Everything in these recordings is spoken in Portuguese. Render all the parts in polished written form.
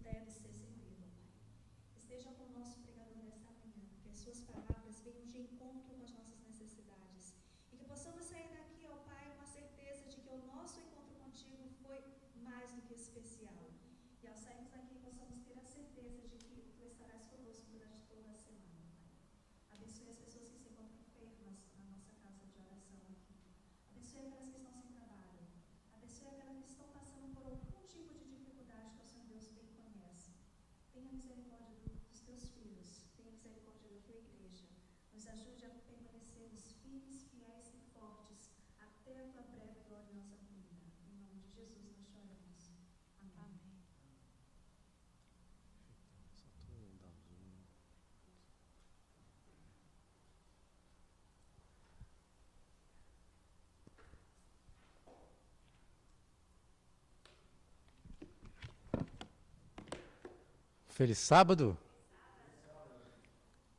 deve ser servido, Pai. Esteja com o nosso pregador nesta manhã, que as suas palavras venham de encontro com as nossas necessidades. E que possamos sair daqui, ó Pai, com a certeza de que o nosso encontro contigo foi mais do que especial. E ao sairmos daqui, possamos ter a certeza de que tu estarás conosco durante toda a semana, Pai. Abençoe as pessoas que se encontram enfermas na nossa casa de oração aqui. Abençoe aquelas que estão sem trabalho. Abençoe aquelas que estão passando por algum tipo de dificuldade que o Senhor Deus bem conhece. Tenha misericórdia dos teus filhos. Tenha misericórdia da tua igreja. Nos ajude a permanecermos firmes, fiéis e fortes até a tua breve e gloriosa vinda. Em nome de Jesus nós choramos. Amém. Feliz sábado?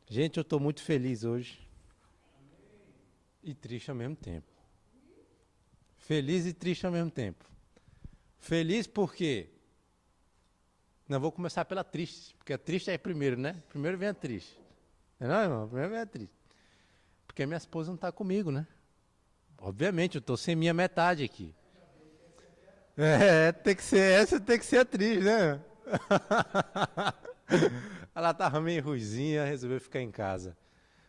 Gente, eu estou muito feliz hoje. E triste ao mesmo tempo. Feliz e triste ao mesmo tempo. Feliz porque... Não, vou começar pela triste, porque a triste é primeiro, né? Primeiro vem a triste. Não, irmão? Primeiro vem a triste. Porque minha esposa não está comigo, né? Obviamente, eu estou sem minha metade aqui. Tem que ser essa, tem que ser a triste, né? Ela estava meio ruizinha, resolveu ficar em casa.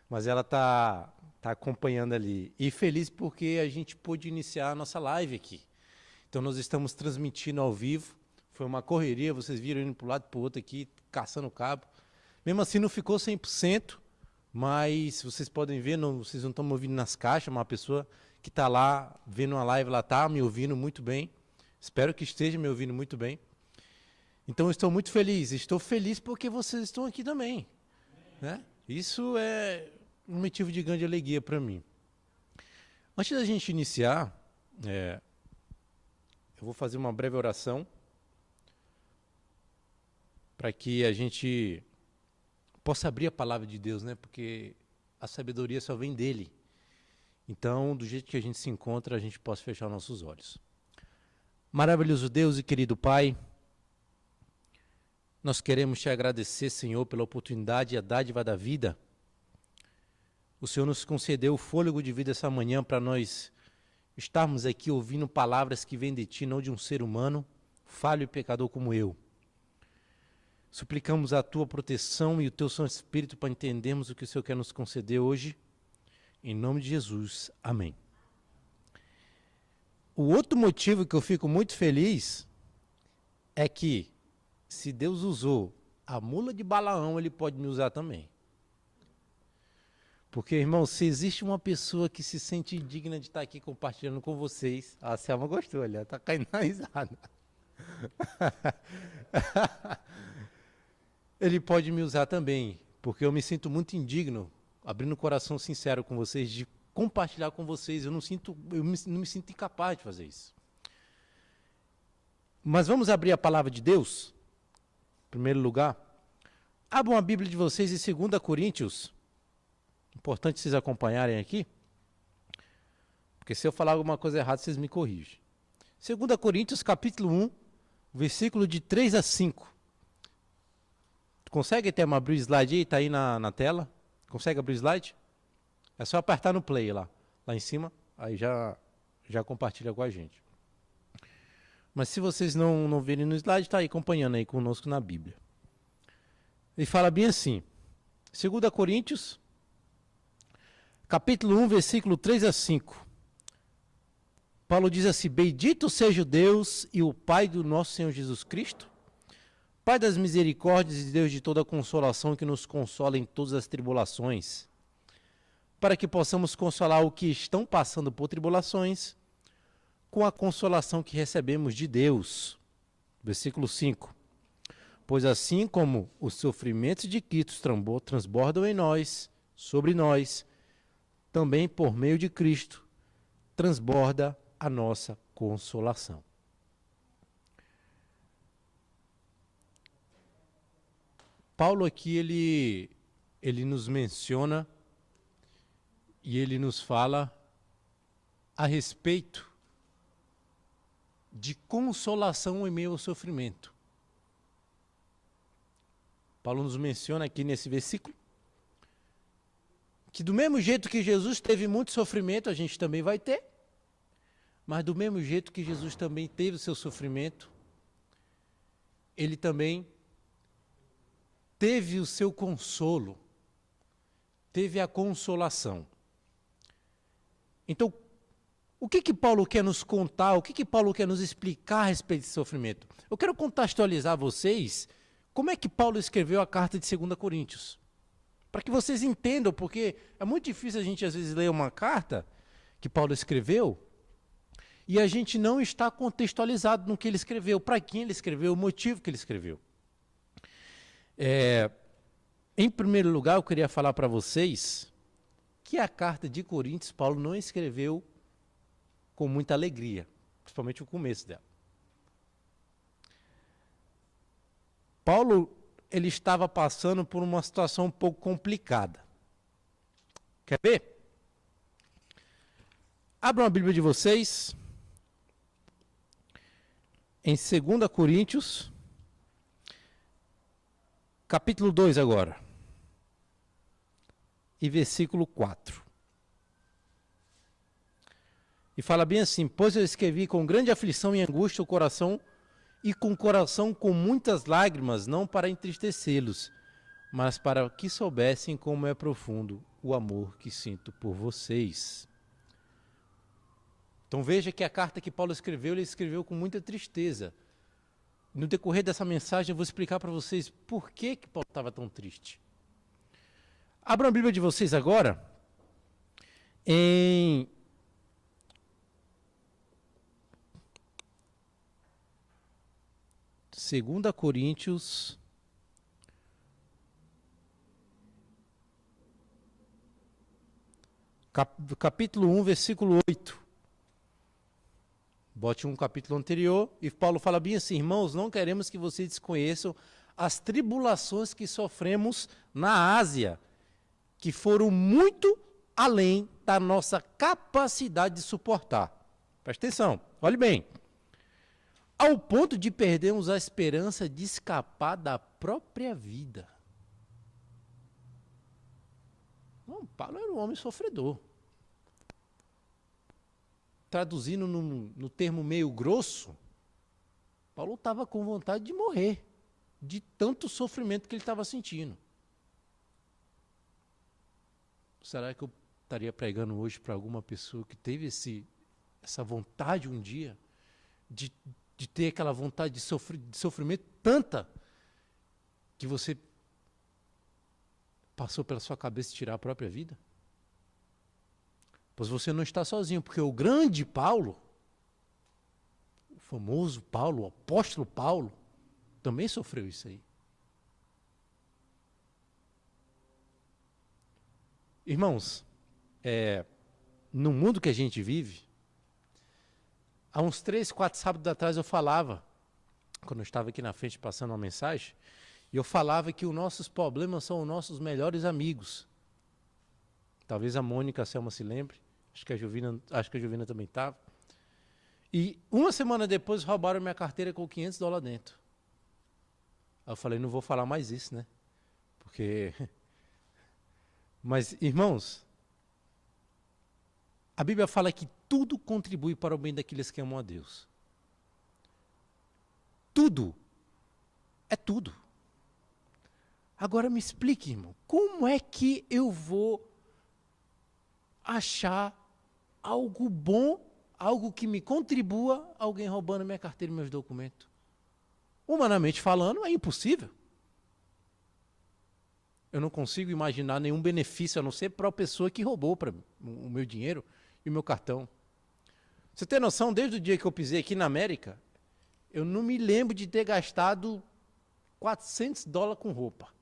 Mas ela tá acompanhando ali. E feliz porque a gente pôde iniciar a nossa live aqui. Então nós estamos transmitindo ao vivo. Foi uma correria, vocês viram indo para um lado e para o outro aqui, caçando cabo. Mesmo assim não ficou 100%, mas vocês podem ver, vocês não estão me ouvindo nas caixas, uma pessoa que está lá vendo uma live, ela está me ouvindo muito bem. Espero que esteja me ouvindo muito bem. Então eu estou muito feliz. Estou feliz porque vocês estão aqui também. Né? Isso é um motivo de grande alegria para mim. Antes da gente iniciar, eu vou fazer uma breve oração para que a gente possa abrir a palavra de Deus, né? Porque a sabedoria só vem dele. Então, do jeito que a gente se encontra, a gente possa fechar nossos olhos. Maravilhoso Deus e querido Pai, nós queremos te agradecer, Senhor, pela oportunidade e a dádiva da vida. O Senhor nos concedeu o fôlego de vida essa manhã para nós estarmos aqui ouvindo palavras que vêm de Ti, não de um ser humano, falho e pecador como eu. Suplicamos a Tua proteção e o Teu Santo Espírito para entendermos o que o Senhor quer nos conceder hoje. Em nome de Jesus. Amém. O outro motivo que eu fico muito feliz é que, se Deus usou a mula de Balaão, Ele pode me usar também. Porque, irmão, se existe uma pessoa que se sente digna de estar aqui compartilhando com vocês, a Selma gostou, ela está caindo na risada. Ele pode me usar também, porque eu me sinto muito indigno, abrindo o coração sincero com vocês, de compartilhar com vocês. Eu não me sinto incapaz de fazer isso. Mas vamos abrir a palavra de Deus? Em primeiro lugar, abram a Bíblia de vocês em 2 Coríntios. Importante vocês acompanharem aqui, porque se eu falar alguma coisa errada, vocês me corrigem. 2 Coríntios, capítulo 1, versículo de 3 a 5. Consegue ter abrir o slide aí? Está aí na tela? Consegue abrir o slide? É só apertar no play lá em cima, aí já compartilha com a gente. Mas se vocês não verem no slide, está aí acompanhando aí conosco na Bíblia. Ele fala bem assim, 2 Coríntios, capítulo 1, versículo 3 a 5. Paulo diz assim: bendito seja o Deus e o Pai do nosso Senhor Jesus Cristo, Pai das misericórdias e Deus de toda consolação, que nos consola em todas as tribulações, para que possamos consolar o que estão passando por tribulações, com a consolação que recebemos de Deus. Versículo 5. Pois assim como os sofrimentos de Cristo transbordam em nós, sobre nós, também por meio de Cristo, transborda a nossa consolação. Paulo aqui, ele nos menciona e ele nos fala a respeito de consolação em meio ao sofrimento. Paulo nos menciona aqui nesse versículo que do mesmo jeito que Jesus teve muito sofrimento, a gente também vai ter, mas do mesmo jeito que Jesus também teve o seu sofrimento, ele também teve o seu consolo, teve a consolação. Então, o que Paulo quer nos contar, o que Paulo quer nos explicar a respeito desse sofrimento? Eu quero contextualizar vocês como é que Paulo escreveu a carta de 2 Coríntios. Para que vocês entendam, porque é muito difícil a gente às vezes ler uma carta que Paulo escreveu e a gente não está contextualizado no que ele escreveu, para quem ele escreveu, o motivo que ele escreveu. Em primeiro lugar, eu queria falar para vocês que a carta de Coríntios, Paulo não escreveu com muita alegria, principalmente o começo dela. Paulo, ele estava passando por uma situação um pouco complicada. Quer ver? Abram a Bíblia de vocês em 2 Coríntios, capítulo 2 agora, e versículo 4. E fala bem assim: pois eu escrevi com grande aflição e angústia o coração, e com o coração com muitas lágrimas, não para entristecê-los, mas para que soubessem como é profundo o amor que sinto por vocês. Então veja que a carta que Paulo escreveu, ele escreveu com muita tristeza. No decorrer dessa mensagem eu vou explicar para vocês por que Paulo estava tão triste. Abram a Bíblia de vocês agora em Segunda Coríntios, capítulo 1, versículo 8. Bote um capítulo anterior, e Paulo fala bem assim: irmãos, não queremos que vocês desconheçam as tribulações que sofremos na Ásia, que foram muito além da nossa capacidade de suportar. Preste atenção, olhe bem. Ao ponto de perdermos a esperança de escapar da própria vida. Não, Paulo era um homem sofredor. Traduzindo no termo meio grosso, Paulo estava com vontade de morrer, de tanto sofrimento que ele estava sentindo. Será que eu estaria pregando hoje para alguma pessoa que teve essa vontade um dia de ter aquela vontade de sofrimento tanta que você passou pela sua cabeça tirar a própria vida? Pois você não está sozinho, porque o grande Paulo, o famoso Paulo, o apóstolo Paulo, também sofreu isso aí. Irmãos, no mundo que a gente vive, há uns 3, 4 sábados atrás eu falava, quando eu estava aqui na frente passando uma mensagem, e eu falava que os nossos problemas são os nossos melhores amigos. Talvez a Mônica, a Selma se lembre, acho que a Jovina também estava. E uma semana depois roubaram minha carteira com $500 dentro. Aí eu falei, não vou falar mais isso, né? Porque... Mas, irmãos, a Bíblia fala que tudo contribui para o bem daqueles que amam a Deus. Tudo. É tudo. Agora me explique, irmão, como é que eu vou achar algo bom, algo que me contribua, alguém roubando minha carteira e meus documentos? Humanamente falando, é impossível. Eu não consigo imaginar nenhum benefício, a não ser para a pessoa que roubou o meu dinheiro e o meu cartão. Você tem noção, desde o dia que eu pisei aqui na América, eu não me lembro de ter gastado $400 com roupa.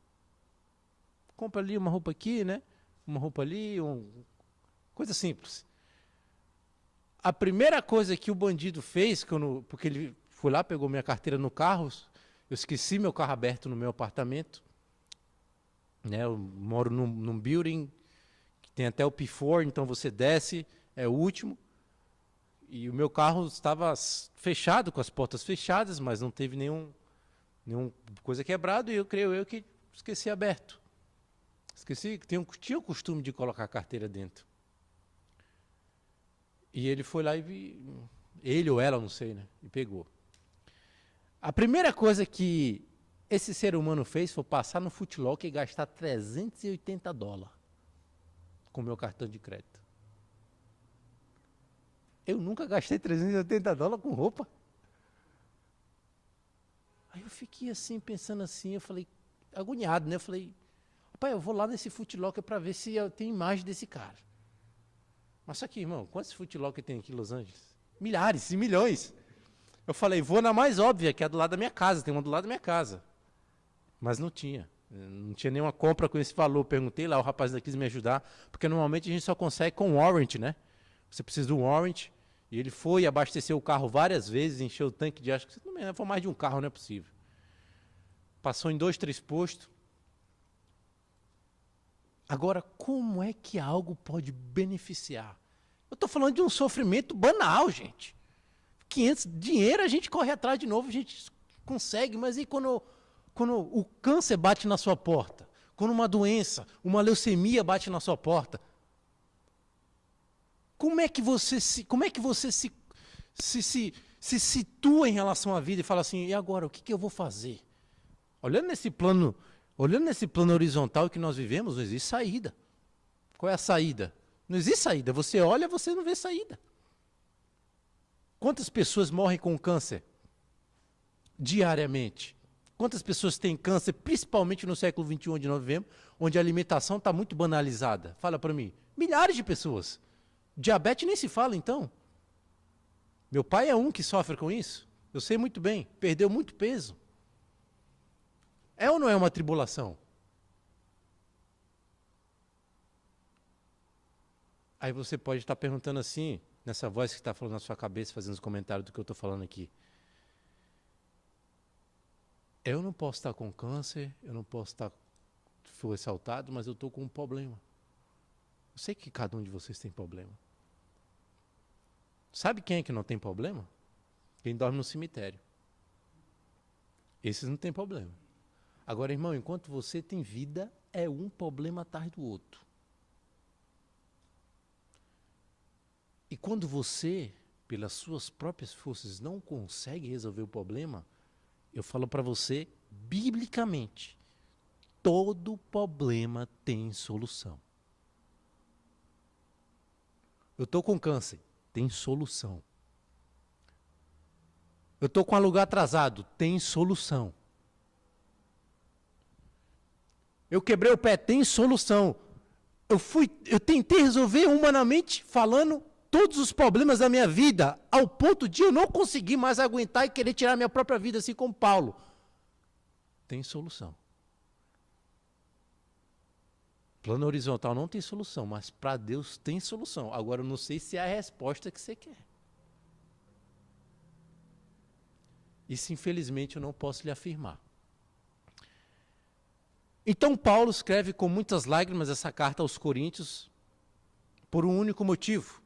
Compra ali uma roupa aqui, né? Uma roupa ali, coisa simples. A primeira coisa que o bandido fez, porque ele foi lá, pegou minha carteira no carro, eu esqueci meu carro aberto no meu apartamento. Né, eu moro num building que tem até o P4, então você desce, é o último. E o meu carro estava fechado, com as portas fechadas, mas não teve nenhum coisa quebrado, e eu creio que Esqueci aberto. Esqueci que tinha o costume de colocar a carteira dentro. E ele foi lá ele ou ela, não sei, né? E pegou. A primeira coisa que esse ser humano fez foi passar no Foot Locker e gastar $380 com o meu cartão de crédito. Eu nunca gastei $380 com roupa. Aí eu fiquei assim, pensando assim, eu falei, agoniado, né? Eu falei, rapaz, eu vou lá nesse Foot Locker para ver se eu tenho imagem desse cara. Mas só que, irmão, quantos Foot Locker tem aqui em Los Angeles? Milhares e milhões. Eu falei, vou na mais óbvia, que é do lado da minha casa, tem uma do lado da minha casa. Mas não tinha. Não tinha nenhuma compra com esse valor. Perguntei lá, o rapaz ainda quis me ajudar, porque normalmente a gente só consegue com warrant, né? Você precisa do warrant. E ele foi, abasteceu o carro várias vezes, encheu o tanque de, acho que não foi mais de um carro, não é possível. Passou em 2, 3 postos. Agora, como é que algo pode beneficiar? Eu estou falando de um sofrimento banal, gente. 500, dinheiro a gente corre atrás de novo, a gente consegue, mas e quando o câncer bate na sua porta? Quando uma doença, uma leucemia bate na sua porta? Como é que você se situa em relação à vida e fala assim, e agora, o que eu vou fazer? Olhando nesse plano horizontal que nós vivemos, não existe saída. Qual é a saída? Não existe saída. Você olha, você não vê saída. Quantas pessoas morrem com câncer diariamente? Quantas pessoas têm câncer, principalmente no século XXI, onde nós vivemos, onde a alimentação está muito banalizada? Fala para mim. Milhares de pessoas. Diabetes nem se fala, então. Meu pai é um que sofre com isso. Eu sei muito bem. Perdeu muito peso. É ou não é uma tribulação? Aí você pode estar perguntando assim, nessa voz que está falando na sua cabeça, fazendo os comentários do que eu estou falando aqui. Eu não posso estar com câncer, eu não posso estar ressaltado, mas eu estou com um problema. Eu sei que cada um de vocês tem problema. Sabe quem é que não tem problema? Quem dorme no cemitério. Esses não têm problema. Agora, irmão, enquanto você tem vida, é um problema atrás do outro. E quando você, pelas suas próprias forças, não consegue resolver o problema, eu falo para você, biblicamente, todo problema tem solução. Eu estou com câncer, tem solução. Eu estou com aluguel atrasado, tem solução. Eu quebrei o pé, tem solução. Eu tentei resolver humanamente, falando todos os problemas da minha vida, ao ponto de eu não conseguir mais aguentar e querer tirar minha própria vida, assim como Paulo. Tem solução. Plano horizontal não tem solução, mas para Deus tem solução. Agora eu não sei se é a resposta que você quer. Isso, infelizmente, eu não posso lhe afirmar. Então Paulo escreve com muitas lágrimas essa carta aos Coríntios por um único motivo.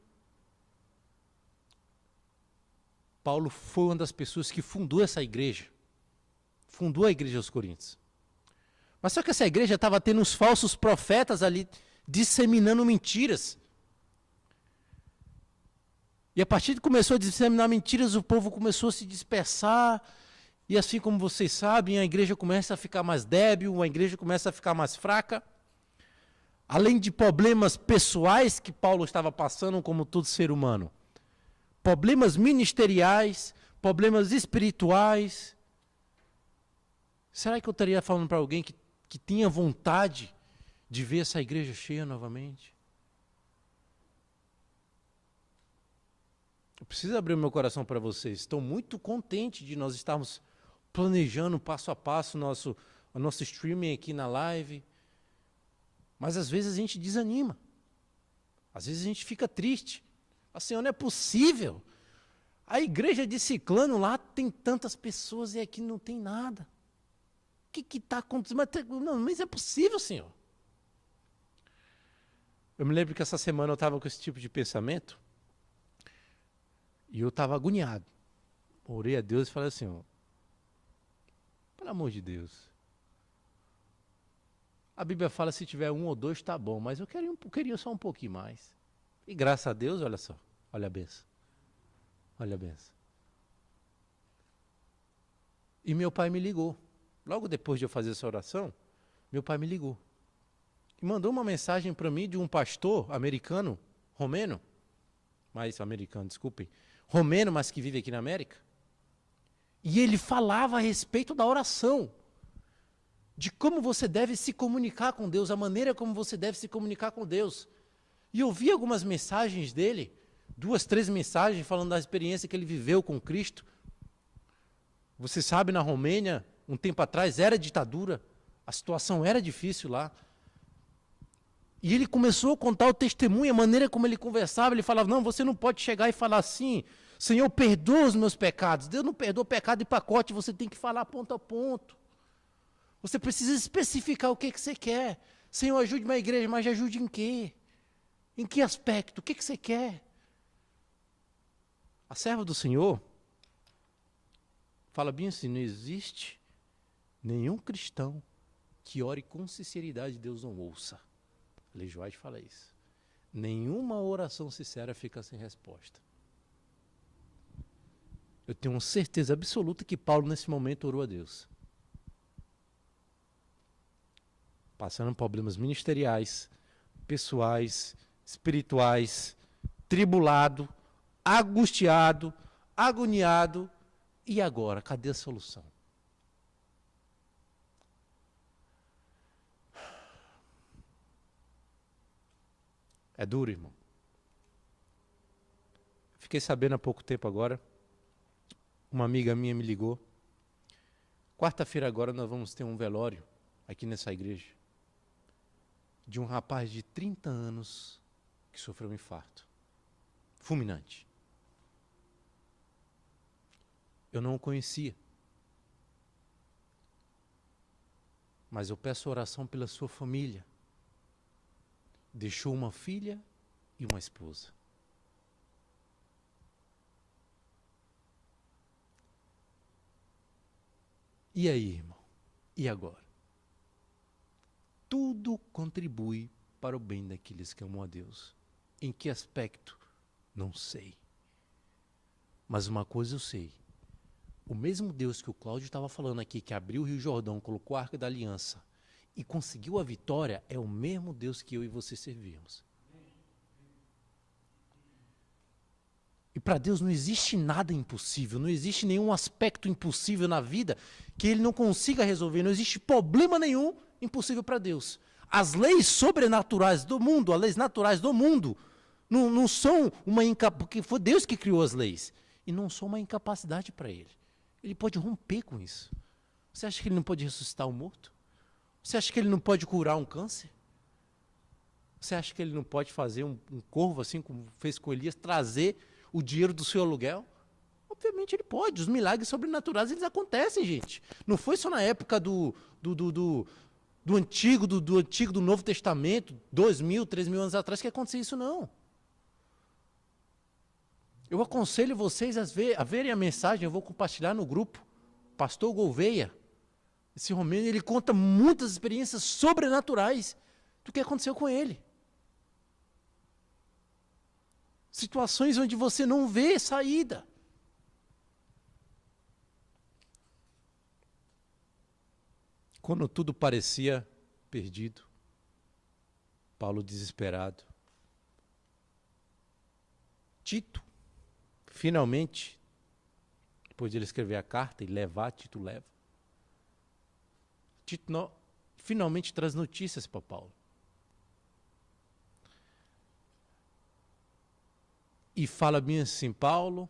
Paulo foi uma das pessoas que fundou essa igreja. Fundou a igreja aos Coríntios. Mas só que essa igreja estava tendo uns falsos profetas ali, disseminando mentiras. E a partir de que começou a disseminar mentiras, o povo começou a se dispersar. E assim como vocês sabem, a igreja começa a ficar mais débil, a igreja começa a ficar mais fraca. Além de problemas pessoais que Paulo estava passando, como todo ser humano. Problemas ministeriais, problemas espirituais. Será que eu estaria falando para alguém que tinha vontade de ver essa igreja cheia novamente? Eu preciso abrir o meu coração para vocês. Estou muito contente de nós estarmos planejando passo a passo o nosso streaming aqui na live. Mas às vezes a gente desanima. Às vezes a gente fica triste. Assim, não é possível. A igreja de Ciclano lá tem tantas pessoas e aqui não tem nada. O que está acontecendo? Mas é possível, Senhor. Eu me lembro que essa semana eu estava com esse tipo de pensamento e eu estava agoniado. Orei a Deus e falei assim, ó, pelo amor de Deus, A Bíblia fala se tiver 1 ou 2 tá bom, mas eu queria só um pouquinho mais. E graças a Deus, olha só, olha a benção. Olha a benção. E meu pai me ligou. Logo depois de eu fazer essa oração, meu pai me ligou. E mandou uma mensagem para mim de um pastor americano, romeno, romeno, mas que vive aqui na América. E ele falava a respeito da oração, de como você deve se comunicar com Deus, a maneira como você deve se comunicar com Deus. E eu vi algumas mensagens dele, 2, 3 mensagens falando da experiência que ele viveu com Cristo. Você sabe, na Romênia, um tempo atrás, era ditadura, a situação era difícil lá. E ele começou a contar o testemunho, a maneira como ele conversava, ele falava, não, você não pode chegar e falar assim, Senhor, perdoa os meus pecados. Deus não perdoa pecado de pacote, você tem que falar ponto a ponto. Você precisa especificar o que você quer. Senhor, ajude minha igreja, mas ajude em quê? Em que aspecto? O que você quer? A serva do Senhor fala bem assim, não existe nenhum cristão que ore com sinceridade e Deus não ouça. Ellen White fala isso. Nenhuma oração sincera fica sem resposta. Eu tenho certeza absoluta que Paulo nesse momento orou a Deus. Passando problemas ministeriais, pessoais, espirituais, tribulado, angustiado, agoniado. E agora, cadê a solução? É duro, irmão. Fiquei sabendo há pouco tempo agora, uma amiga minha me ligou. Quarta-feira agora nós vamos ter um velório aqui nessa igreja de um rapaz de 30 anos que sofreu um infarto fulminante. Eu não o conhecia, mas eu peço oração pela sua família. Deixou uma filha e uma esposa. E aí, irmão? E agora? Tudo contribui para o bem daqueles que amam a Deus. Em que aspecto? Não sei. Mas uma coisa eu sei. O mesmo Deus que o Cláudio estava falando aqui, que abriu o Rio Jordão, colocou a Arca da Aliança e conseguiu a vitória, é o mesmo Deus que eu e você servimos. E para Deus não existe nada impossível, não existe nenhum aspecto impossível na vida que Ele não consiga resolver, não existe problema nenhum impossível para Deus. As leis sobrenaturais do mundo, as leis naturais do mundo, não são uma incapacidade, porque foi Deus que criou as leis, e não são uma incapacidade para Ele. Ele pode romper com isso. Você acha que Ele não pode ressuscitar o morto? Você acha que Ele não pode curar um câncer? Você acha que Ele não pode fazer um corvo, assim como fez com Elias, trazer o dinheiro do seu aluguel? Obviamente Ele pode. Os milagres sobrenaturais, eles acontecem, gente. Não foi só na época do Antigo, do Novo Testamento, 2.000, 3.000 anos atrás, que aconteceu isso, não. Eu aconselho vocês a verem a mensagem, eu vou compartilhar no grupo. Pastor Gouveia, esse romeno, ele conta muitas experiências sobrenaturais do que aconteceu com ele. Situações onde você não vê saída. Quando tudo parecia perdido, Paulo desesperado. Tito, finalmente, depois de ele escrever a carta e levar, Tito leva. Tito finalmente traz notícias para Paulo. E fala bem assim, Paulo,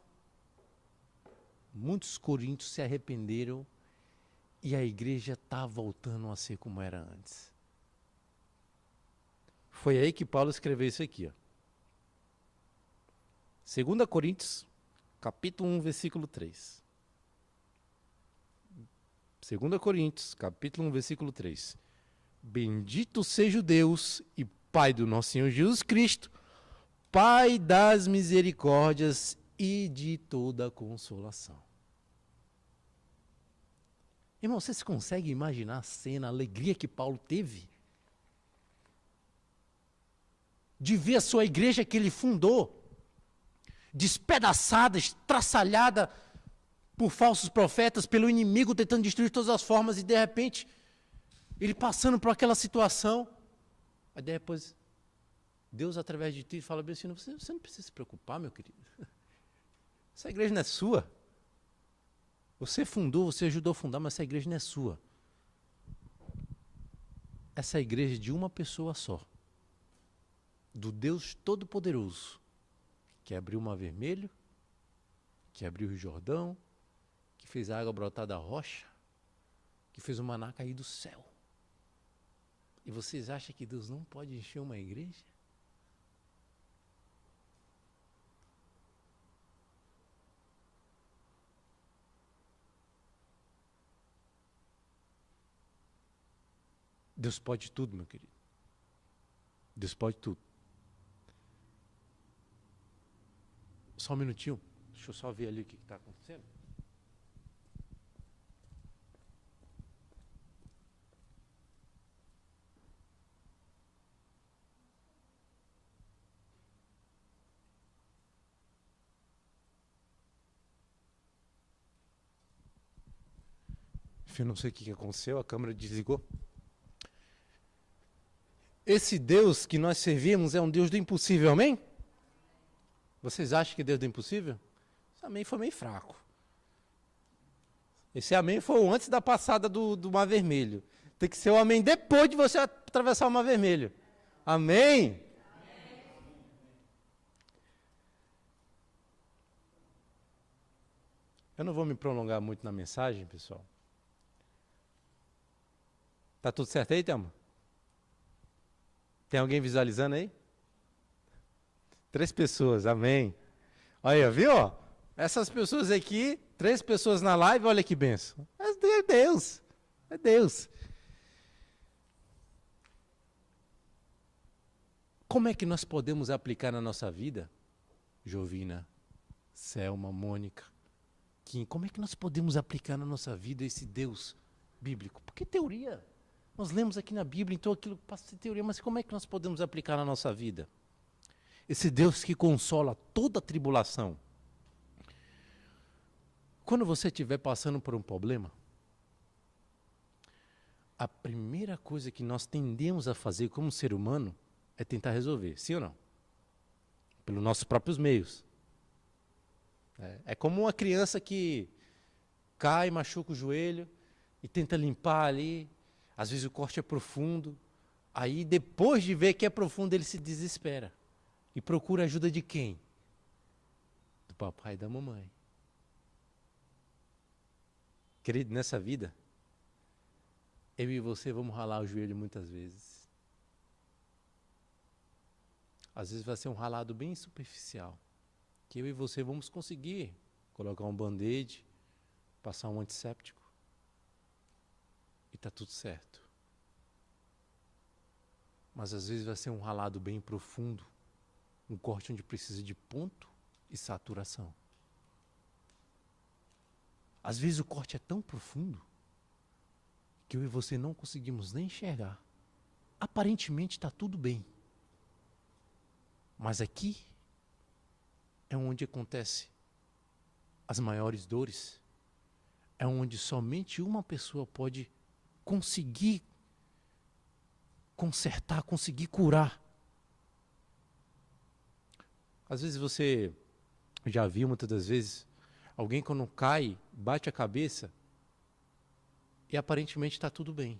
muitos coríntios se arrependeram e a igreja está voltando a ser como era antes. Foi aí que Paulo escreveu isso aqui. Ó. 2 Coríntios, capítulo 1, versículo 3. 2 Coríntios, capítulo 1, versículo 3. Bendito seja o Deus e Pai do nosso Senhor Jesus Cristo, Pai das misericórdias e de toda consolação. Irmão, você se consegue imaginar a cena, a alegria que Paulo teve? de ver a sua igreja que ele fundou despedaçada, estraçalhada por falsos profetas, pelo inimigo tentando destruir de todas as formas, e de repente, ele passando por aquela situação, aí depois, Deus através de ti fala bem assim, você não precisa se preocupar, meu querido. Essa igreja não é sua. Você fundou, você ajudou a fundar, mas essa igreja não é sua. Essa igreja é de uma pessoa só. Do Deus Todo-Poderoso, que abriu o Mar Vermelho, que abriu o Jordão, que fez a água brotar da rocha, que fez o maná cair do céu. E vocês acham que Deus não pode encher uma igreja? Deus pode tudo, meu querido. Deus pode tudo. Só um minutinho. Deixa eu só ver ali o que está acontecendo. Eu não sei o que aconteceu, a câmera desligou. Esse Deus que nós servimos é um Deus do impossível, amém? Vocês acham que é Deus do impossível? Esse amém foi meio fraco. Esse amém foi o antes da passada do Mar Vermelho. Tem que ser o amém depois de você atravessar o Mar Vermelho. Amém? Eu não vou me prolongar muito na mensagem, pessoal. Tá tudo certo aí, Thelma? Tem alguém visualizando aí? 3 pessoas, amém. Olha, viu? Essas pessoas aqui, 3 pessoas na live, olha que benção. É Deus, é Deus. Como é que nós podemos aplicar na nossa vida, Jovina, Selma, Mônica, Kim, como é que nós podemos aplicar na nossa vida esse Deus bíblico? Porque teoria, nós lemos aqui na Bíblia, então aquilo passa a ser teoria, mas como é que nós podemos aplicar na nossa vida? Esse Deus que consola toda a tribulação. Quando você estiver passando por um problema, a primeira coisa que nós tendemos a fazer como ser humano é tentar resolver, sim ou não? Pelos nossos próprios meios. É como uma criança que cai, machuca o joelho e tenta limpar ali. Às vezes o corte é profundo. Aí depois de ver que é profundo, ele se desespera. E procura ajuda de quem? Do papai e da mamãe. Querido, nessa vida, eu e você vamos ralar o joelho muitas vezes. Às vezes vai ser um ralado bem superficial. Que eu e você vamos conseguir colocar um band-aid, passar um antisséptico. E está tudo certo. Mas às vezes vai ser um ralado bem profundo. Um corte onde precisa de ponto e saturação. Às vezes o corte é tão profundo que eu e você não conseguimos nem enxergar. Aparentemente está tudo bem. Mas aqui é onde acontece as maiores dores. É onde somente uma pessoa pode conseguir consertar, conseguir curar. Às vezes você já viu muitas das vezes alguém quando cai, bate a cabeça e aparentemente está tudo bem.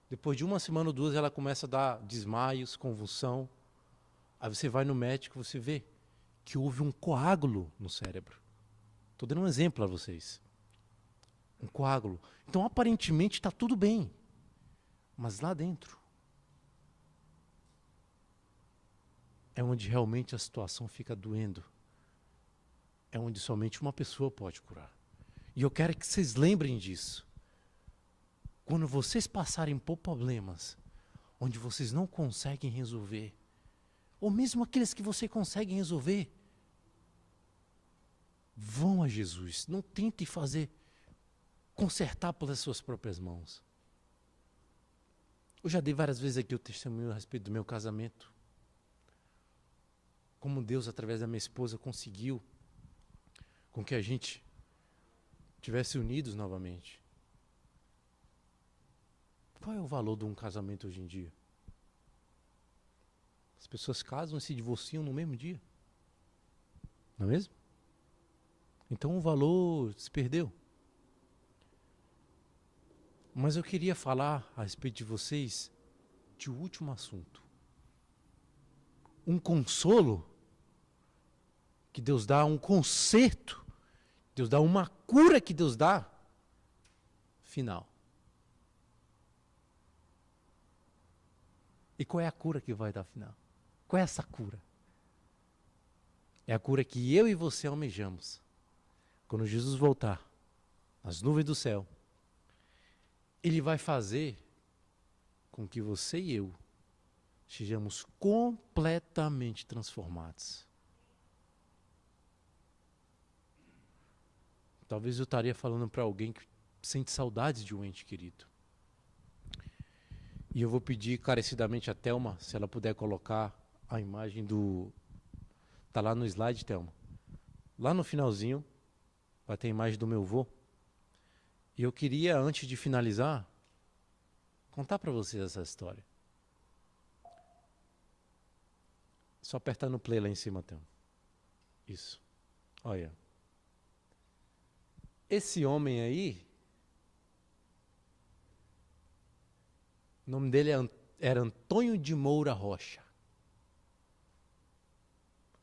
Depois de 1 semana ou 2 ela começa a dar desmaios, convulsão. Aí você vai no médico, você vê que houve um coágulo no cérebro. Estou dando um exemplo a vocês. Um coágulo. Então aparentemente está tudo bem. Mas lá dentro é onde realmente a situação fica doendo. É onde somente uma pessoa pode curar. E eu quero que vocês lembrem disso. Quando vocês passarem por problemas onde vocês não conseguem resolver, ou mesmo aqueles que você consegue resolver, vão a Jesus. Não tentem consertar pelas suas próprias mãos. Eu já dei várias vezes aqui o testemunho a respeito do meu casamento. como Deus, através da minha esposa, conseguiu com que a gente estivesse unidos novamente. Qual é o valor de um casamento hoje em dia? As pessoas casam e se divorciam no mesmo dia. Não é mesmo? Então o valor se perdeu. Mas eu queria falar a respeito de vocês de um último assunto. Um consolo que Deus dá, um conserto, Deus dá uma cura que Deus dá, final. E qual é a cura que vai dar final? Qual é essa cura? É a cura que eu e você almejamos. Quando Jesus voltar, nas nuvens do céu, Ele vai fazer com que você e eu sejamos completamente transformados. Talvez eu estaria falando para alguém que sente saudades de um ente querido. E eu vou pedir encarecidamente a Thelma, se ela puder colocar a imagem do... Está lá no slide, Thelma. Lá no finalzinho, vai ter a imagem do meu avô. E eu queria, antes de finalizar, contar para vocês essa história. Só apertar no play lá em cima, Thelma. Isso. Olha. Esse homem aí, o nome dele era Antônio de Moura Rocha.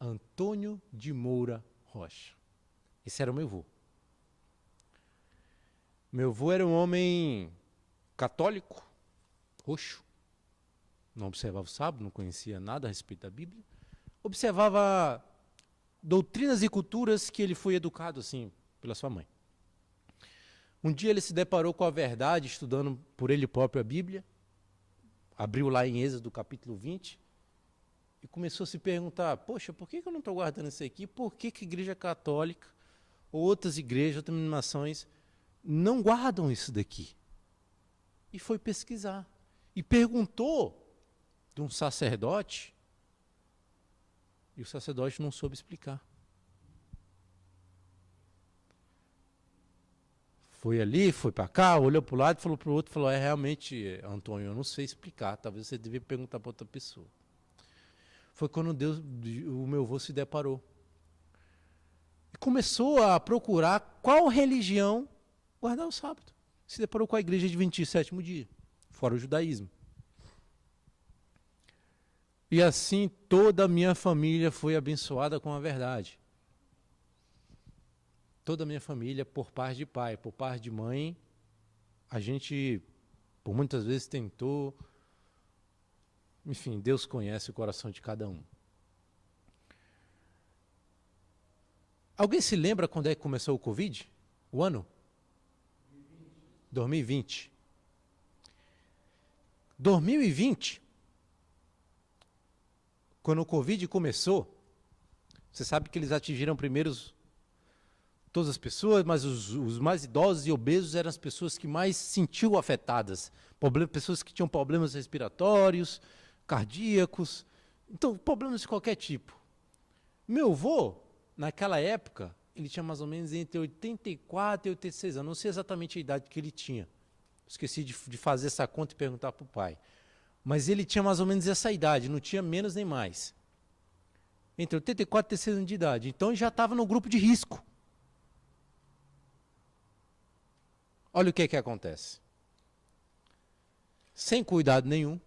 Antônio de Moura Rocha. Esse era o meu avô. Meu avô era um homem católico, roxo. Não observava o sábado, não conhecia nada a respeito da Bíblia. Observava doutrinas e culturas que ele foi educado assim pela sua mãe. Um dia ele se deparou com a verdade, estudando por ele próprio a Bíblia. Abriu lá em Êxodo capítulo 20 e começou a se perguntar, poxa, por que eu não estou guardando isso aqui? Por que a Igreja Católica ou outras igrejas, outras denominações não guardam isso daqui? E foi pesquisar. E perguntou de um sacerdote, e o sacerdote não soube explicar. Foi ali, foi para cá, olhou para o lado, falou para o outro, falou, realmente, Antônio, eu não sei explicar, talvez você devia perguntar para outra pessoa. Foi quando o meu avô se deparou. E começou a procurar qual religião guardar o sábado. Se deparou com a igreja adventista, sétimo dia, fora o judaísmo. E assim toda a minha família foi abençoada com a verdade. Toda a minha família, por parte de pai, por parte de mãe, a gente, por muitas vezes, tentou. Enfim, Deus conhece o coração de cada um. Alguém se lembra quando é que começou o Covid? O ano? 2020. 2020, quando o Covid começou, você sabe que eles atingiram primeiro todas as pessoas, mas os mais idosos e obesos eram as pessoas que mais se sentiam afetadas. Pessoas que tinham problemas respiratórios, cardíacos, então problemas de qualquer tipo. Meu avô, naquela época, ele tinha mais ou menos entre 84 e 86 anos, não sei exatamente a idade que ele tinha. Esqueci de fazer essa conta e perguntar para o pai. Mas ele tinha mais ou menos essa idade, não tinha menos nem mais. Entre 84 e 86 anos de idade. Então ele já estava no grupo de risco. Olha o que acontece. Sem cuidado nenhum,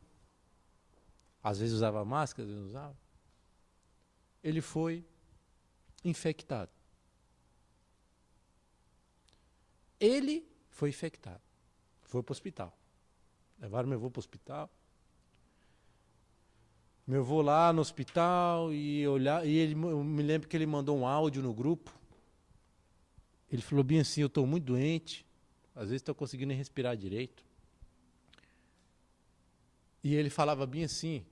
às vezes usava máscara, às vezes não usava, ele foi infectado. Ele foi infectado. Foi para o hospital. Levaram meu avô para o hospital. Meu avô lá no hospital eu me lembro que ele mandou um áudio no grupo. Ele falou bem assim, eu estou muito doente, às vezes estou conseguindo nem respirar direito. E ele falava bem assim,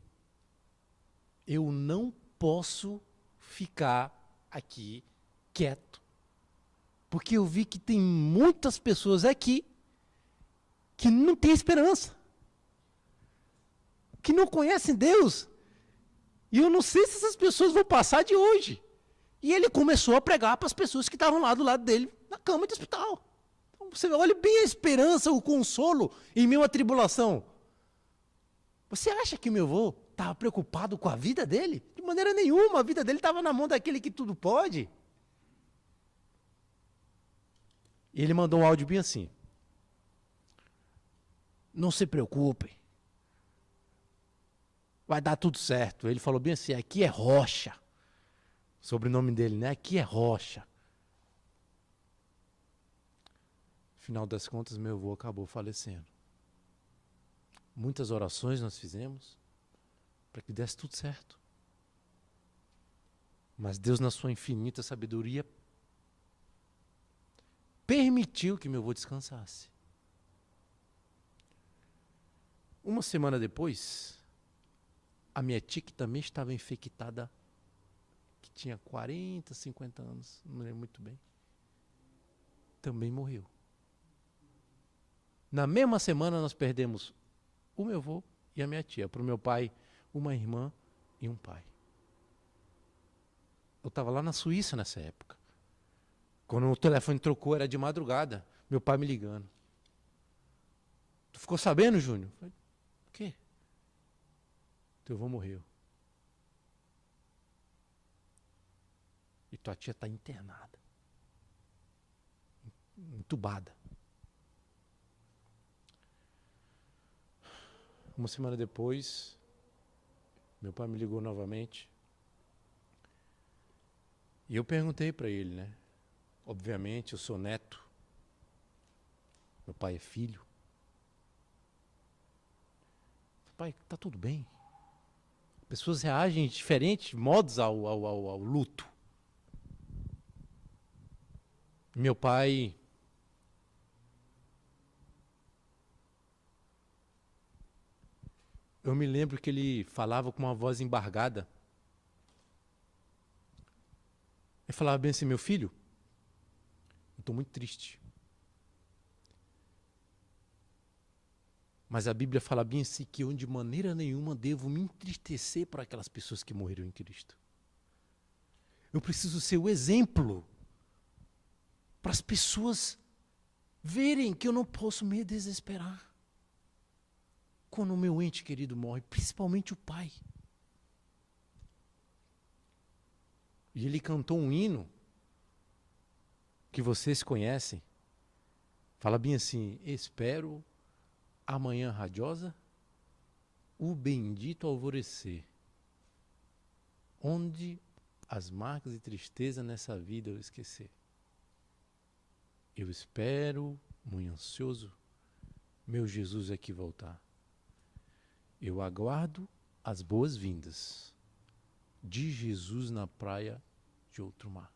eu não posso ficar aqui quieto, porque eu vi que tem muitas pessoas aqui que não têm esperança, que não conhecem Deus, E eu não sei se essas pessoas vão passar de hoje. E ele começou a pregar para as pessoas que estavam lá do lado dele, na cama de hospital. Então, você olha bem a esperança, o consolo em meio à tribulação. Você acha que meu avô estava preocupado com a vida dele? De maneira nenhuma, a vida dele estava na mão daquele que tudo pode. E ele mandou um áudio bem assim. Não se preocupem. Vai dar tudo certo. Ele falou bem assim, aqui é Rocha. O sobrenome dele, né? Aqui é Rocha. Final das contas, meu avô acabou falecendo. Muitas orações nós fizemos para que desse tudo certo. Mas Deus, na sua infinita sabedoria, permitiu que meu avô descansasse. Uma semana depois, a minha tia, que também estava infectada, que tinha 40, 50 anos, não me lembro muito bem, também morreu. Na mesma semana nós perdemos o meu avô e a minha tia. Para o meu pai, uma irmã e um pai. Eu estava lá na Suíça nessa época. Quando o telefone trocou, era de madrugada. Meu pai me ligando. Tu ficou sabendo, Júnior? Eu falei, o quê? Teu avô morreu. E tua tia está internada. Entubada. Uma semana depois, meu pai me ligou novamente. E eu perguntei para ele, né? Obviamente, eu sou neto. Meu pai é filho. Pai, tá tudo bem. Pessoas reagem de diferentes modos ao luto. Meu pai eu me lembro que ele falava com uma voz embargada. Ele falava bem assim, meu filho, eu estou muito triste. Mas a Bíblia fala bem assim que eu de maneira nenhuma devo me entristecer por aquelas pessoas que morreram em Cristo. Eu preciso ser o exemplo para as pessoas verem que eu não posso me desesperar quando o meu ente querido morre, principalmente o pai. E ele cantou um hino que vocês conhecem. Fala bem assim, espero a manhã radiosa, o bendito alvorecer, onde as marcas e tristeza nessa vida eu esquecer. Eu espero, muito ansioso, meu Jesus aqui voltar. Eu aguardo as boas-vindas de Jesus na praia de outro mar.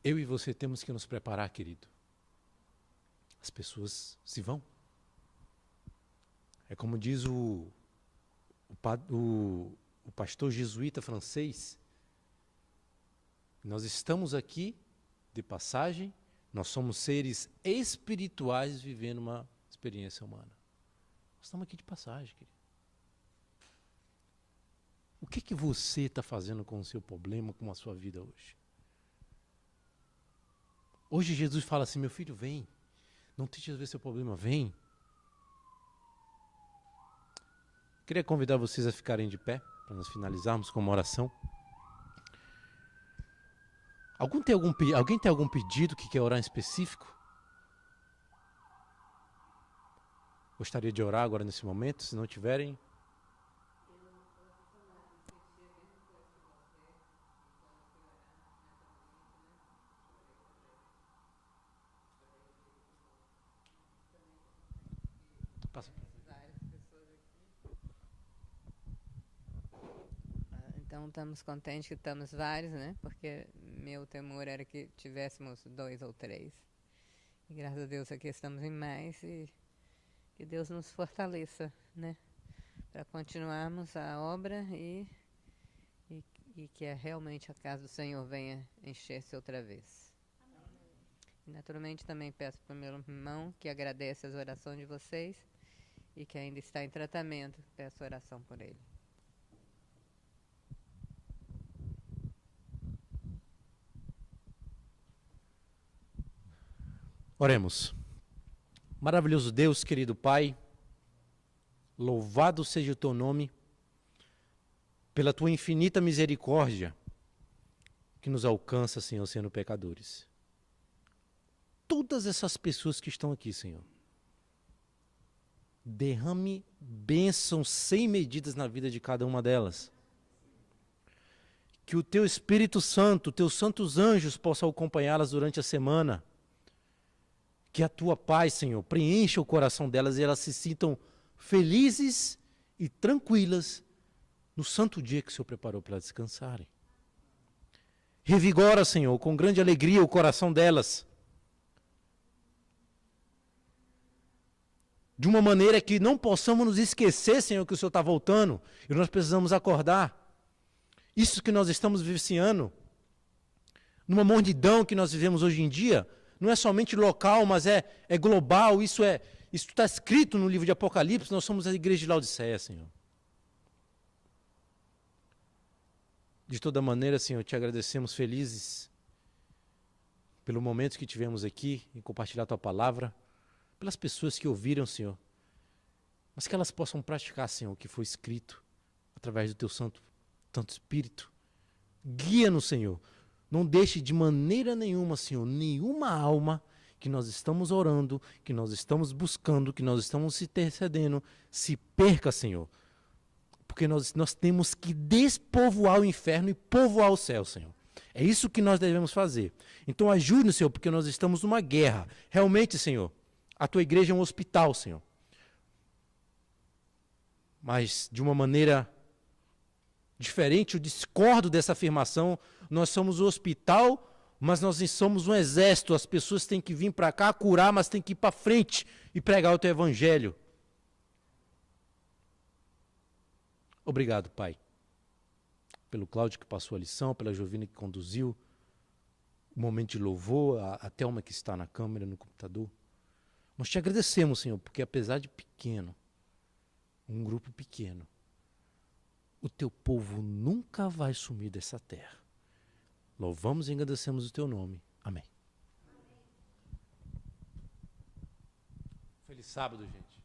Eu e você temos que nos preparar, querido. As pessoas se vão. É como diz o pastor jesuíta francês. Nós estamos aqui de passagem, nós somos seres espirituais vivendo uma experiência humana. Nós estamos aqui de passagem, querido. O que você está fazendo com o seu problema, com a sua vida hoje? Hoje Jesus fala assim, meu filho, vem. Não tente resolver seu problema, vem. Queria convidar vocês a ficarem de pé, para nós finalizarmos com uma oração. Alguém tem algum pedido que quer orar em específico? Gostaria de orar agora nesse momento, se não tiverem. Passa. Então estamos contentes que estamos vários, né? Porque meu temor era que tivéssemos 2 ou 3. E graças a Deus aqui estamos em mais e que Deus nos fortaleça, né? Para continuarmos a obra e que realmente a casa do Senhor venha encher-se outra vez. E naturalmente também peço para o meu irmão, que agradece as orações de vocês e que ainda está em tratamento, peço oração por ele. Oremos. Maravilhoso Deus, querido Pai, louvado seja o teu nome, pela tua infinita misericórdia que nos alcança, Senhor, sendo pecadores. Todas essas pessoas que estão aqui, Senhor, derrame bênçãos sem medidas na vida de cada uma delas. Que o teu Espírito Santo, teus santos anjos possam acompanhá-las durante a semana. Que a tua paz, Senhor, preencha o coração delas e elas se sintam felizes e tranquilas no santo dia que o Senhor preparou para descansarem. Revigora, Senhor, com grande alegria o coração delas. De uma maneira que não possamos nos esquecer, Senhor, que o Senhor está voltando e nós precisamos acordar. Isso que nós estamos vivenciando, numa mondidão que nós vivemos hoje em dia, não é somente local, mas é global. Isso está escrito no livro de Apocalipse. Nós somos a igreja de Laodiceia, Senhor. De toda maneira, Senhor, te agradecemos felizes pelo momento que tivemos aqui em compartilhar a tua palavra, pelas pessoas que ouviram, Senhor, mas que elas possam praticar, Senhor, o que foi escrito através do teu Santo Espírito. Guia-nos, Senhor. Não deixe de maneira nenhuma, Senhor, nenhuma alma que nós estamos orando, que nós estamos buscando, que nós estamos intercedendo, se perca, Senhor. Porque nós temos que despovoar o inferno e povoar o céu, Senhor. É isso que nós devemos fazer. Então ajude-nos, Senhor, porque nós estamos numa guerra. Realmente, Senhor, a tua igreja é um hospital, Senhor. Mas de uma maneira diferente, eu discordo dessa afirmação. Nós somos o hospital, mas nós somos um exército. As pessoas têm que vir para cá curar, mas têm que ir para frente e pregar o teu evangelho. Obrigado, Pai, pelo Cláudio que passou a lição, pela Jovina que conduziu o momento de louvor, a Thelma que está na câmera, no computador. Nós te agradecemos, Senhor, porque apesar de pequeno, um grupo pequeno, o teu povo nunca vai sumir dessa terra. Louvamos e agradecemos o teu nome. Amém. Feliz sábado, gente.